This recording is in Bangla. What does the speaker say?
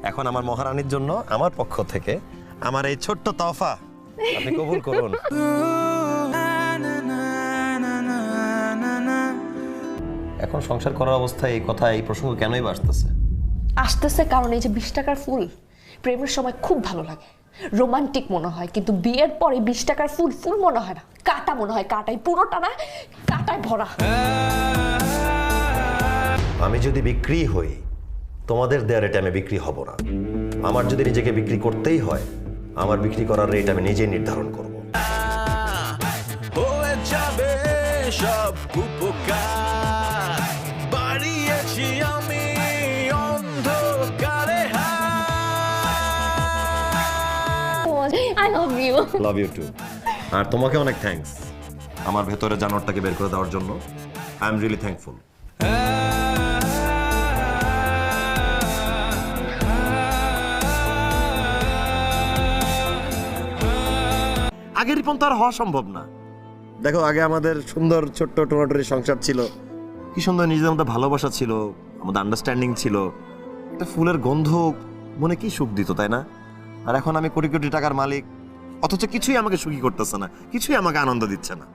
এখন আমার মহারানীর জন্য আমার পক্ষ থেকে আমার এই ছোট্ট তোহফা আপনি কবুল করুন। এখন সংসার করার অবস্থায় এই কথা এই প্রসঙ্গ কেনই আসতেছে? আসতেছে কারণ এই যে 20 টাকার ফুল প্রেমের সময় খুব ভালো লাগে, রোমান্টিক মনে হয়, কিন্তু বিয়ের পরে 20 টাকার ফুল ফুল মনে হয় না, কাটা মনে হয়, কাটাই পুরোটা না, কাটায় ভরা। আমি যদি বিক্রি হই, তোমাদের দেওয়ার রেটে আমি বিক্রি হব না। আমার যদি নিজেকে বিক্রি করতেই হয়, আমার বিক্রি করার রেট আমি নিজেই নির্ধারণ করব। সব উপকার বাড়িয়েছি আমি অন্ধকারে। I love you. Love you too. আর তোমাকে অনেক থ্যাঙ্কস আমার ভেতরে জানোয়ারটাকে বের করে দেওয়ার জন্য। I am really thankful. আগের রিপন তো আর হওয়া সম্ভব না। দেখো, আগে আমাদের সুন্দর ছোট্ট টোনাটরি সংসার ছিল, কি সুন্দর নিজেদের মধ্যে ভালোবাসা ছিল, আমাদের আন্ডারস্ট্যান্ডিং ছিল, একটা ফুলের গন্ধ মনে কি সুখ দিত, তাই না? আর এখন আমি কোটি কোটি টাকার মালিক, অথচ কিছুই আমাকে সুখী করতেছে না, কিছুই আমাকে আনন্দ দিচ্ছে না।